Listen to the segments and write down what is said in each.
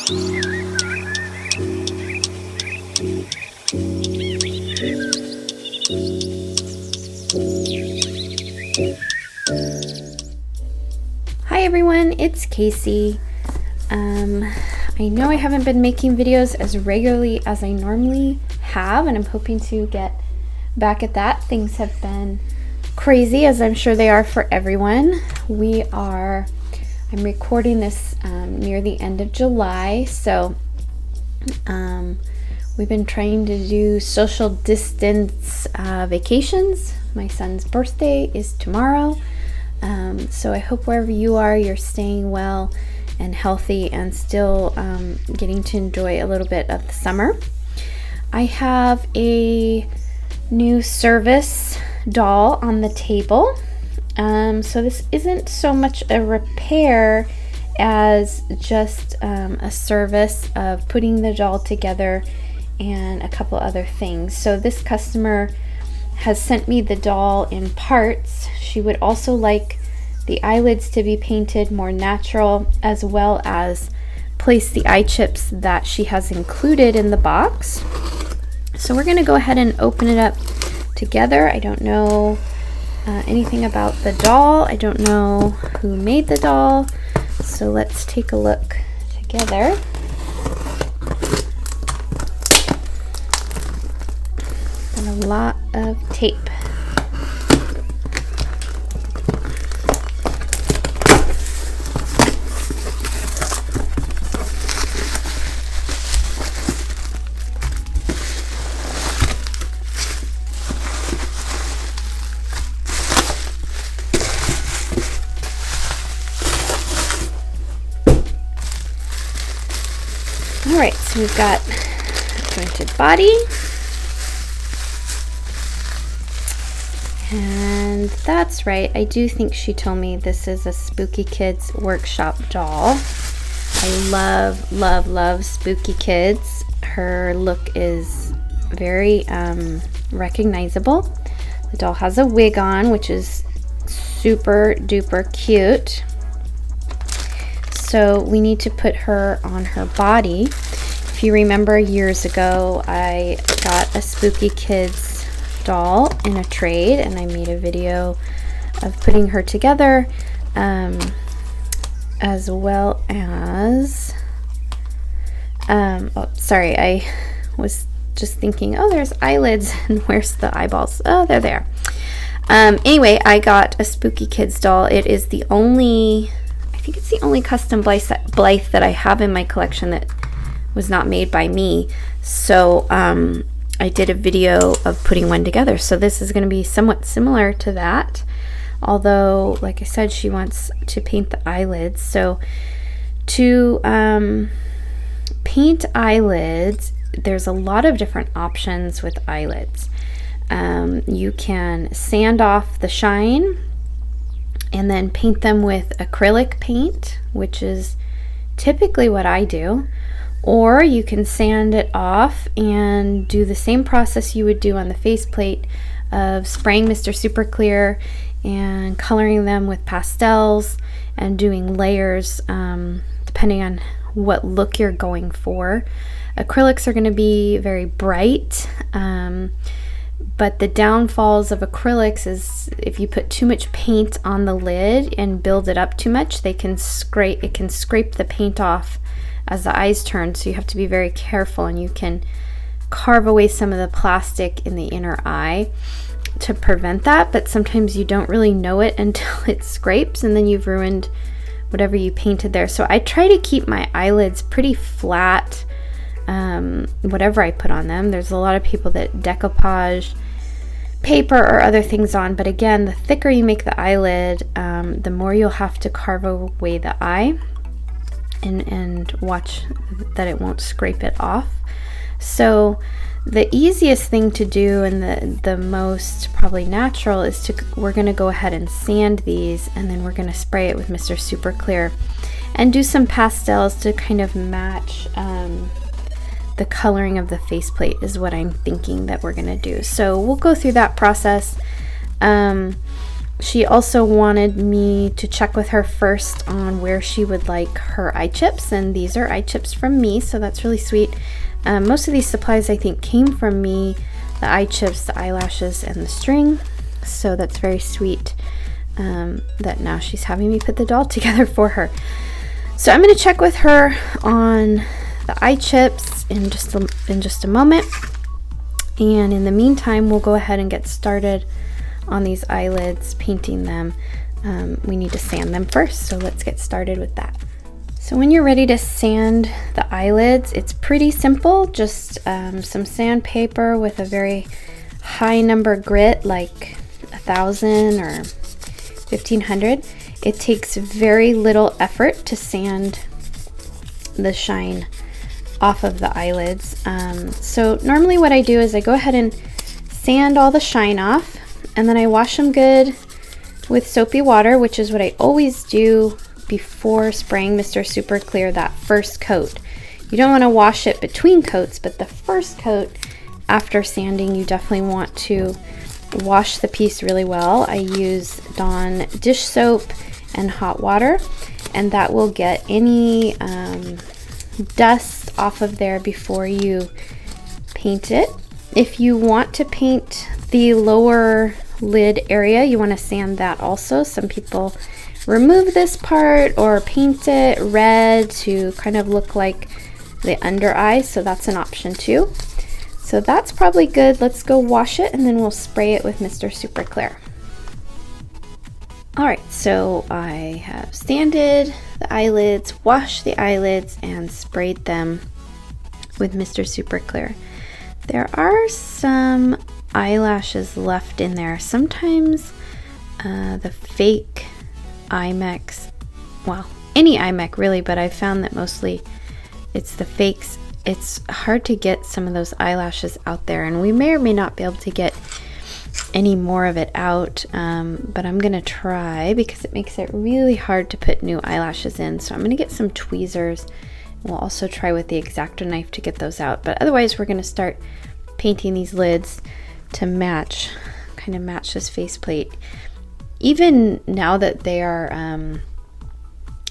Hi everyone, it's Casey. I know I haven't been making videos as regularly as I normally have, and I'm hoping to get back at that. Things have been crazy, as I'm sure they are for everyone. I'm recording this near the end of July, so we've been trying to do social distance vacations. My son's birthday is tomorrow, so I hope wherever you are, you're staying well and healthy and still getting to enjoy a little bit of the summer. I have a new service doll on the table. So this isn't so much a repair as just a service of putting the doll together and a couple other things. So this customer has sent me the doll in parts. She would also like the eyelids to be painted more natural, as well as place the eye chips that she has included in the box. So we're going to go ahead and open it up together. I don't know anything about the doll. I don't know who made the doll. So let's take a look together. And a lot of tape. Alright, so we've got a jointed body, and that's right, I do think she told me this is a Spooky Kids Workshop doll. I love, love, love Spooky Kids. Her look is very recognizable. The doll has a wig on, which is super duper cute. So we need to put her on her body. If you remember, years ago I got a Spooky Kids doll in a trade, and I made a video of putting her together, as well as I was just thinking, oh, there's eyelids, and where's the eyeballs? Oh, they're there. Anyway, I got a Spooky Kids doll. It is the only, I think it's the only custom Blythe that I have in my collection that was not made by me. So I did a video of putting one together. So this is going to be somewhat similar to that. Although, like I said, she wants to paint the eyelids. So to paint eyelids, there's a lot of different options with eyelids. You can sand off the shine and then paint them with acrylic paint, which is typically what I do. Or you can sand it off and do the same process you would do on the faceplate of spraying Mr. Super Clear and coloring them with pastels and doing layers depending on what look you're going for. Acrylics are going to be very bright, but the downfalls of acrylics is if you put too much paint on the lid and build it up too much, it can scrape the paint off as the eyes turn, so you have to be very careful, and you can carve away some of the plastic in the inner eye to prevent that, but sometimes you don't really know it until it scrapes, and then you've ruined whatever you painted there. So I try to keep my eyelids pretty flat, whatever I put on them. There's a lot of people that decoupage paper or other things on, but again, the thicker you make the eyelid, the more you'll have to carve away the eye and watch that it won't scrape it off. So the easiest thing to do and the most probably natural is we're going to go ahead and sand these, and then we're going to spray it with Mr. Super Clear and do some pastels to kind of match the coloring of the faceplate is what I'm thinking that we're going to do. So we'll go through that process. She also wanted me to check with her first on where she would like her eye chips, and these are eye chips from me, so that's really sweet. Most of these supplies I think came from me, the eye chips, the eyelashes, and the string, so that's very sweet that now she's having me put the doll together for her. So I'm going to check with her on the eye chips in just a moment, and in the meantime we'll go ahead and get started on these eyelids, painting them. We need to sand them first, so let's get started with that. So when you're ready to sand the eyelids, it's pretty simple, just some sandpaper with a very high number grit, like 1,000 or 1,500. It takes very little effort to sand the shine off of the eyelids. So normally what I do is I go ahead and sand all the shine off, and then I wash them good with soapy water, which is what I always do before spraying Mr. Super Clear that first coat. You don't want to wash it between coats, but the first coat after sanding, you definitely want to wash the piece really well. I use Dawn dish soap and hot water, and that will get any dust off of there before you paint it. If you want to paint the lower lid area, you want to sand that also. Some people remove this part or paint it red to kind of look like the under eye, so that's an option too. So that's probably good. Let's go wash it and then we'll spray it with Mr. Super Clear. Alright, so I have sanded the eyelids, washed the eyelids, and sprayed them with Mr. Super Clear. There are some eyelashes left in there. Sometimes the fake IMEX, well, any IMEC really, but I've found that mostly it's the fakes. It's hard to get some of those eyelashes out there, and we may or may not be able to get any more of it out, but I'm gonna try because it makes it really hard to put new eyelashes in. So I'm gonna get some tweezers. We'll also try with the X-Acto knife to get those out, but otherwise we're gonna start painting these lids to match, kind of match this faceplate. Even now that they are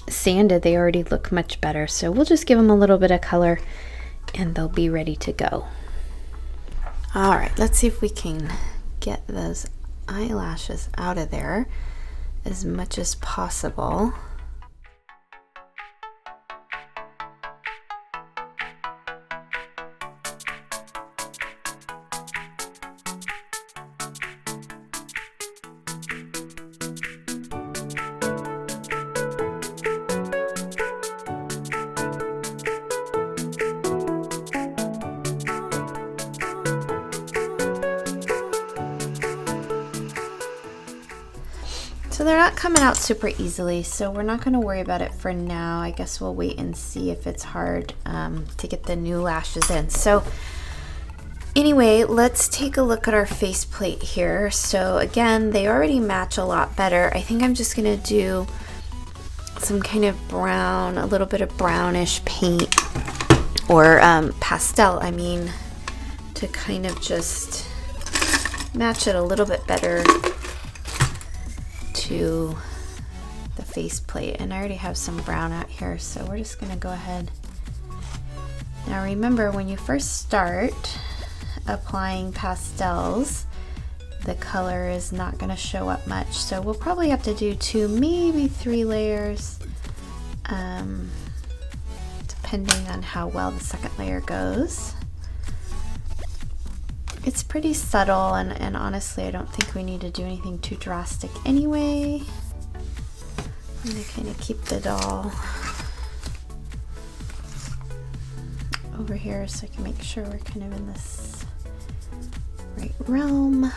sanded, they already look much better, so we'll just give them a little bit of color and they'll be ready to go. All right, let's see if we can get those eyelashes out of there as much as possible. So they're not coming out super easily, so we're not going to worry about it for now. I guess we'll wait and see if it's hard to get the new lashes in. So anyway, let's take a look at our faceplate here. So again, they already match a lot better. I think I'm just going to do some kind of brown, a little bit of brownish paint, or pastel, I mean, to kind of just match it a little bit better to the faceplate. And I already have some brown out here, so we're just going to go ahead. Now remember, when you first start applying pastels, the color is not going to show up much, so we'll probably have to do 2, maybe 3 layers, depending on how well the second layer goes. It's pretty subtle, and honestly I don't think we need to do anything too drastic anyway. I'm going to kind of keep the doll over here so I can make sure we're kind of in this right realm.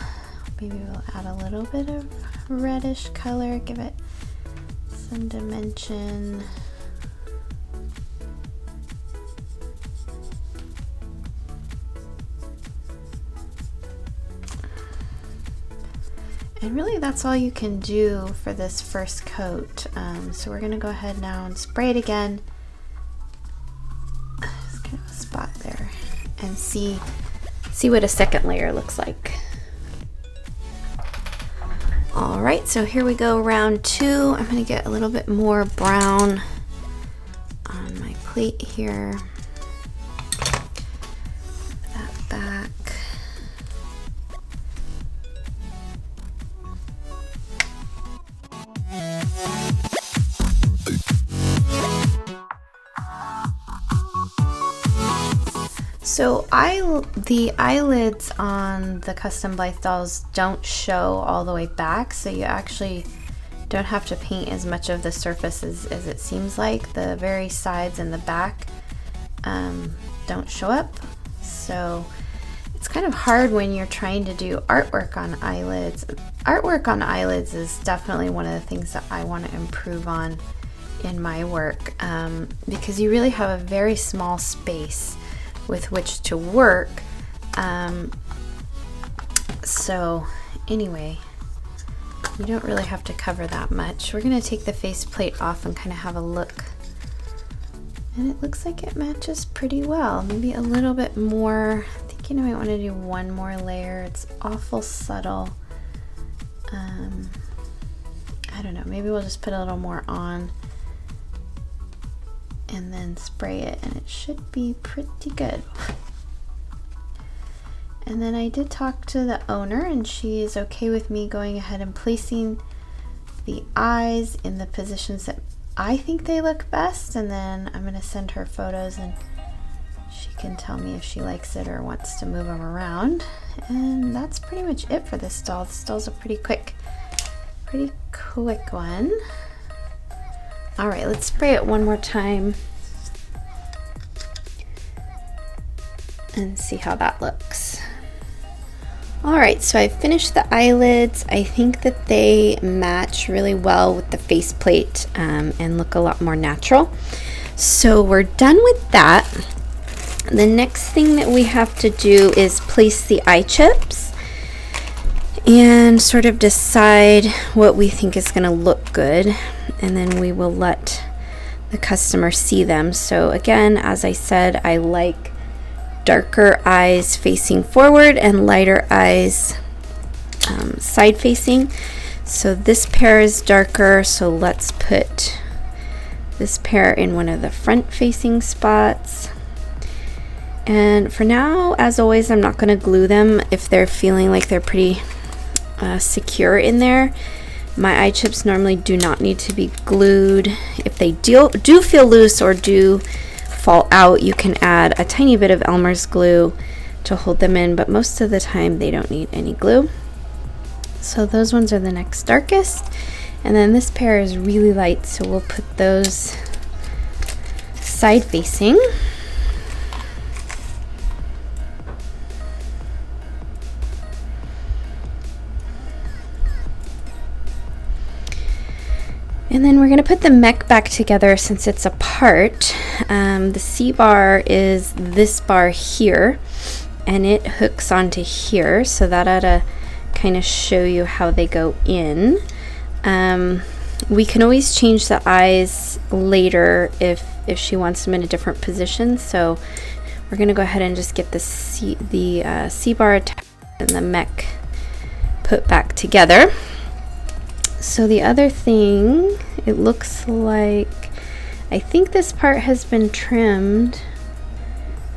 Maybe we'll add a little bit of reddish color, give it some dimension. And really that's all you can do for this first coat. So we're gonna go ahead now and spray it again. Just kind of a spot there, and see what a second layer looks like. All right, so here we go, round 2. I'm gonna get a little bit more brown on my plate here. Move that back. So the eyelids on the custom Blythe dolls don't show all the way back, so you actually don't have to paint as much of the surface as it seems like. The very sides and the back don't show up, so it's kind of hard when you're trying to do artwork on eyelids. Artwork on eyelids is definitely one of the things that I want to improve on in my work, because you really have a very small space with which to work. So anyway, you don't really have to cover that much. We're gonna take the faceplate off and kind of have a look. And it looks like it matches pretty well. Maybe a little bit more. I think you might want to do one more layer. It's awful subtle. I don't know, maybe we'll just put a little more on and then spray it, and it should be pretty good. And then I did talk to the owner, and she is okay with me going ahead and placing the eyes in the positions that I think they look best, and then I'm gonna send her photos and she can tell me if she likes it or wants to move them around. And that's pretty much it for this doll. This doll's a pretty quick one. All right, let's spray it one more time and see how that looks. All right, so I finished the eyelids. I think that they match really well with the faceplate and look a lot more natural. So we're done with that. The next thing that we have to do is place the eye chips and sort of decide what we think is going to look good, and then we will let the customer see them. So again, as I said, I like darker eyes facing forward and lighter eyes side facing. So this pair is darker, so let's put this pair in one of the front facing spots. And for now, as always, I'm not going to glue them if they're feeling like they're pretty secure in there. My eye chips normally do not need to be glued. If they do feel loose or do fall out, you can add a tiny bit of Elmer's glue to hold them in, but most of the time they don't need any glue. So those ones are the next darkest, and then this pair is really light, so we'll put those side facing. And then we're going to put the mech back together since it's apart. The C bar is this bar here, and it hooks onto here, so that ought to kind of show you how they go in. We can always change the eyes later if she wants them in a different position. So we're going to go ahead and just get the C bar attached and the mech put back together. So the other thing, it looks like, I think this part has been trimmed.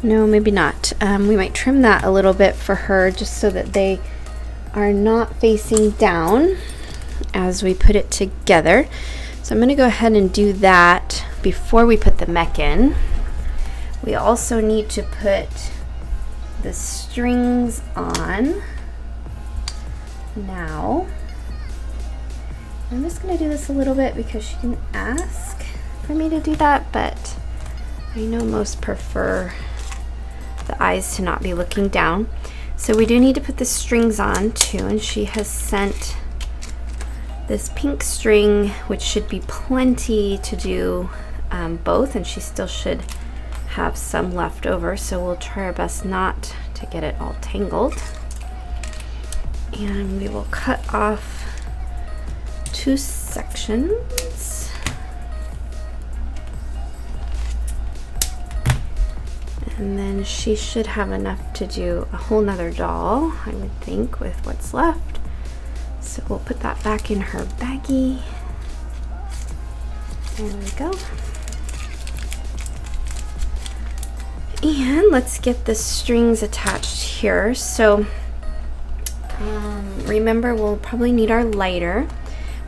No, maybe not. We might trim that a little bit for her just so that they are not facing down as we put it together. So I'm going to go ahead and do that before we put the mech in. We also need to put the strings on now. I'm just going to do this a little bit because she didn't ask for me to do that, but I know most prefer the eyes to not be looking down. So we do need to put the strings on too, and she has sent this pink string, which should be plenty to do both, and she still should have some left over, so we'll try our best not to get it all tangled. And we will cut off 2 sections. And then she should have enough to do a whole nother doll, I would think, with what's left. So we'll put that back in her baggie. There we go. And let's get the strings attached here. So remember, we'll probably need our lighter.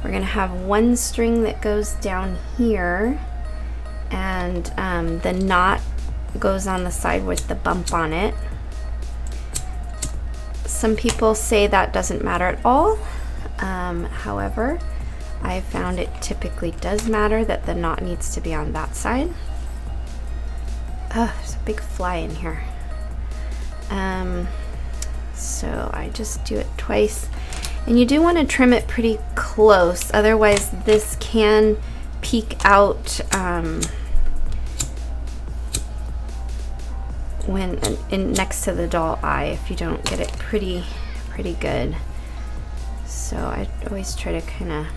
We're gonna have one string that goes down here, and the knot goes on the side with the bump on it. Some people say that doesn't matter at all. However, I found it typically does matter that the knot needs to be on that side. Oh, there's a big fly in here. So I just do it twice. And you do want to trim it pretty close, otherwise this can peek out when next to the doll eye if you don't get it pretty good. So I always try to kind of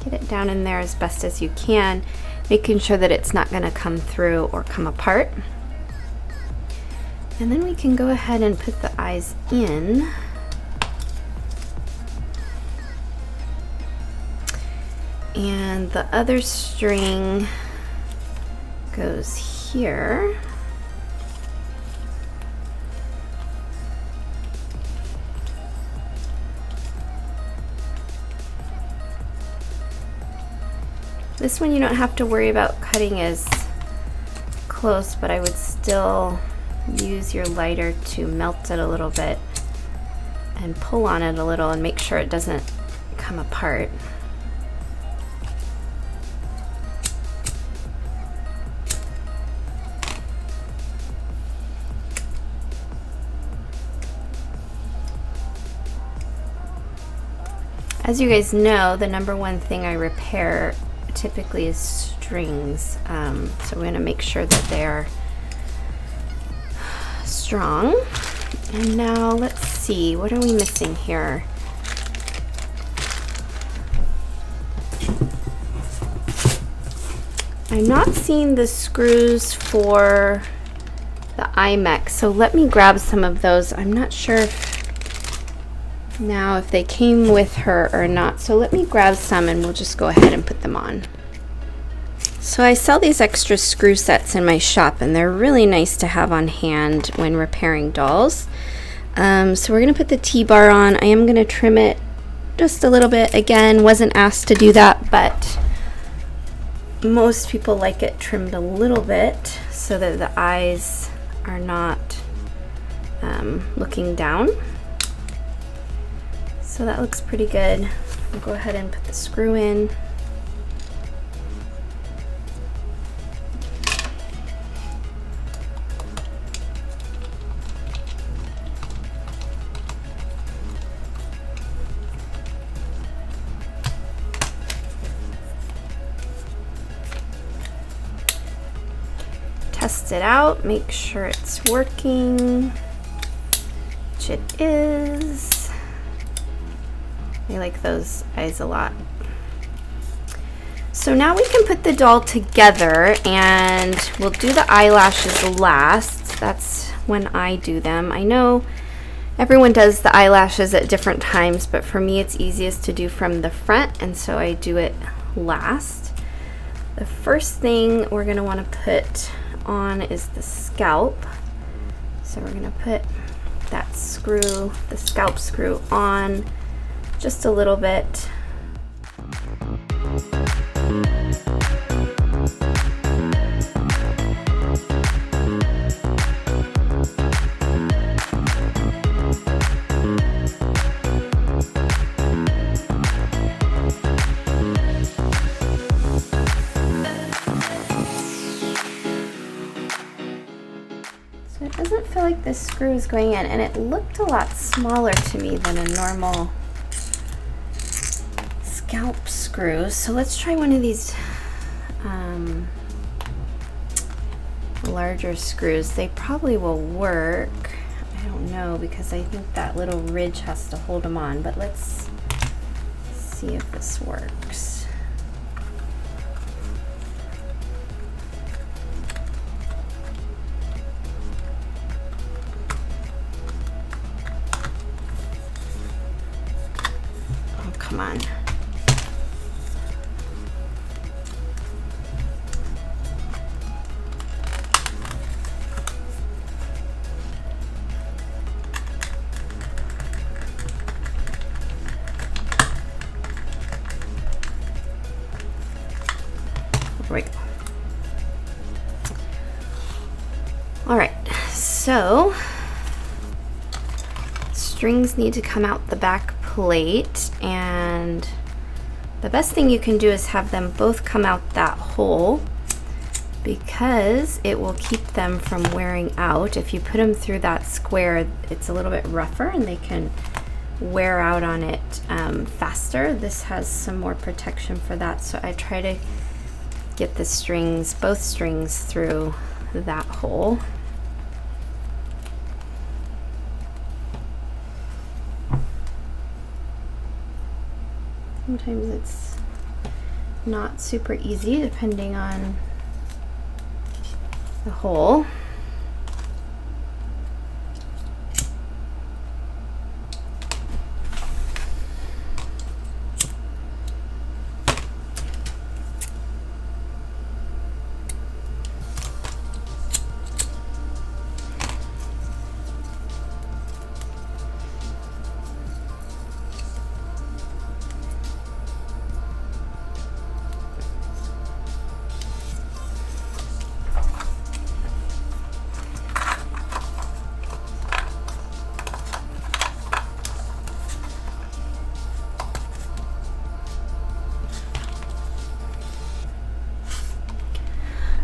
get it down in there as best as you can, making sure that it's not going to come through or come apart. And then we can go ahead and put the eyes in. And the other string goes here. This one you don't have to worry about cutting as close, but I would still use your lighter to melt it a little bit and pull on it a little and make sure it doesn't come apart. As you guys know, the number one thing I repair typically is strings. So we're going to make sure that they're strong. And now let's see, what are we missing here? I'm not seeing the screws for the iMech, so let me grab some of those. I'm not sure if they came with her or not, so let me grab some and we'll just go ahead and put them on. So I sell these extra screw sets in my shop, and they're really nice to have on hand when repairing dolls. So we're going to put the T-bar on. I am going to trim it just a little bit. Again, wasn't asked to do that, but most people like it trimmed a little bit so that the eyes are not looking down. So that looks pretty good. I'll go ahead and put the screw in. Test it out, make sure it's working, which it is. I like those eyes a lot. So now we can put the doll together, and we'll do the eyelashes last. That's when I do them. I know everyone does the eyelashes at different times, but for me it's easiest to do from the front, and so I do it last. The first thing we're going to want to put on is the scalp. So we're going to put that screw, the scalp screw, on just a little bit. So it doesn't feel like this screw is going in, and it looked a lot smaller to me than a normal scalp screw. So let's try one of these larger screws. They probably will work. I don't know, because I think that little ridge has to hold them on, but let's see if this works. All right, so strings need to come out the back plate, and the best thing you can do is have them both come out that hole, because it will keep them from wearing out. If you put them through that square, it's a little bit rougher and they can wear out on it faster. This has some more protection for that, so I try to get the strings, both strings, through that hole. Sometimes it's not super easy depending on the hole.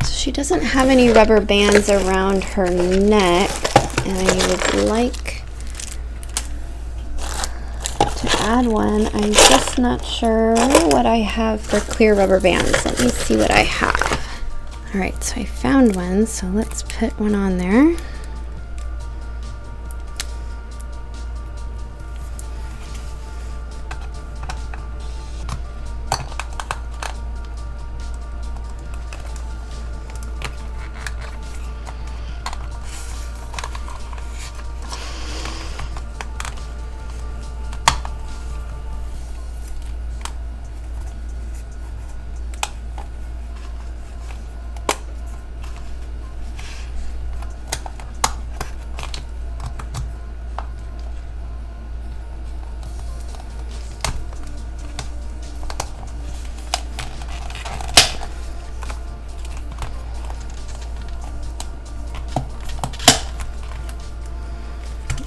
She doesn't have any rubber bands around her neck, and I would like to add one. I'm just not sure what I have for clear rubber bands. Let me see what I have. All right, so I found one, so let's put one on there.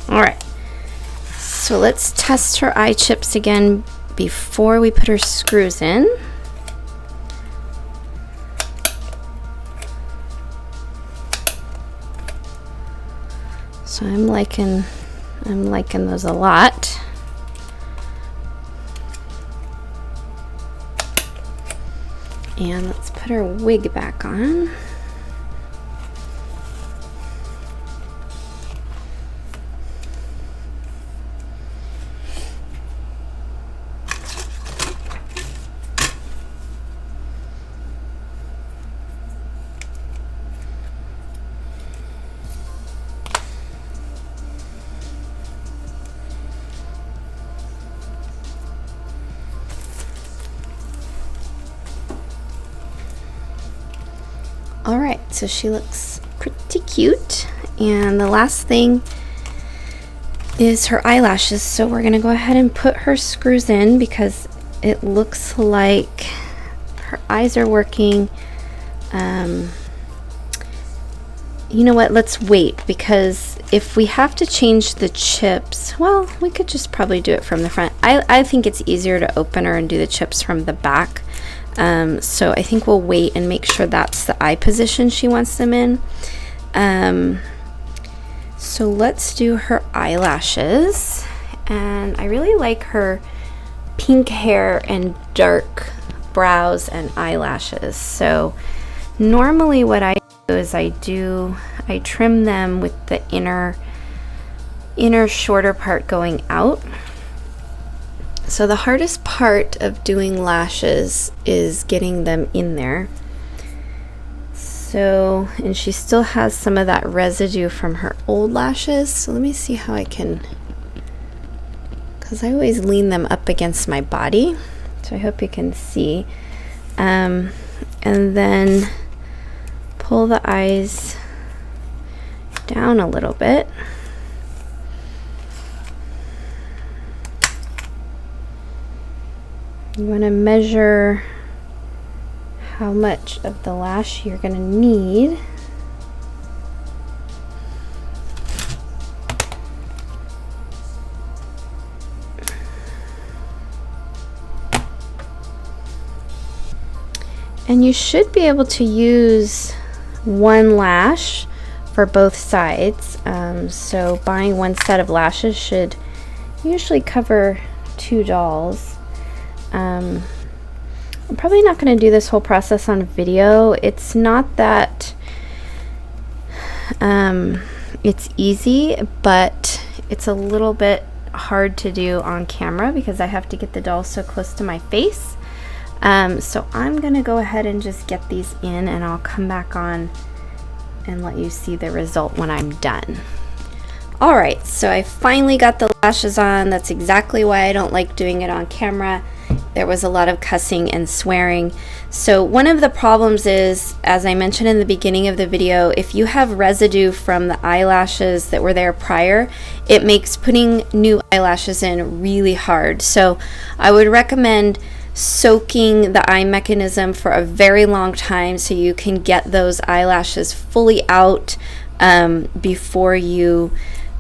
All right, so let's test her eye chips again before we put her screws in. So I'm liking those a lot. And let's put her wig back on. All right, so she looks pretty cute. And the last thing is her eyelashes. So we're gonna go ahead and put her screws in because it looks like her eyes are working. You know what, let's wait, because if we have to change the chips, well, we could just probably do it from the front. I think it's easier to open her and do the chips from the back. So I think we'll wait and make sure that's the eye position she wants them in. So let's do her eyelashes. And I really like her pink hair and dark brows and eyelashes. So normally what I do is I trim them with the inner shorter part going out. So the hardest part of doing lashes is getting them in there. So, and she still has some of that residue from her old lashes. So let me see how I can, because I always lean them up against my body. So I hope you can see. And then pull the eyes down a little bit. You want to measure how much of the lash you're going to need. And you should be able to use one lash for both sides. So buying one set of lashes should usually cover 2 dolls. I'm probably not going to do this whole process on video. It's not that it's easy, but it's a little bit hard to do on camera because I have to get the doll so close to my face. So I'm gonna go ahead and just get these in, and I'll come back on and let you see the result when I'm done. Alright, so I finally got the lashes on. That's exactly why I don't like doing it on camera. There was a lot of cussing and swearing. So one of the problems is, as I mentioned in the beginning of the video, if you have residue from the eyelashes that were there prior, it makes putting new eyelashes in really hard. So I would recommend soaking the eye mechanism for a very long time so you can get those eyelashes fully out before you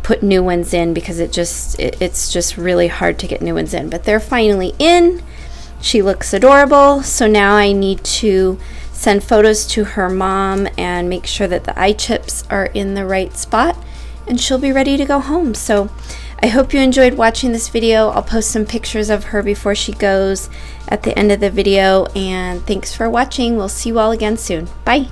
put new ones in, because it's just really hard to get new ones in. But they're finally in. She looks adorable. So now I need to send photos to her mom and make sure that the eye chips are in the right spot, and she'll be ready to go home. So I hope you enjoyed watching this video. I'll post some pictures of her before she goes at the end of the video, and thanks for watching. We'll see you all again soon. Bye.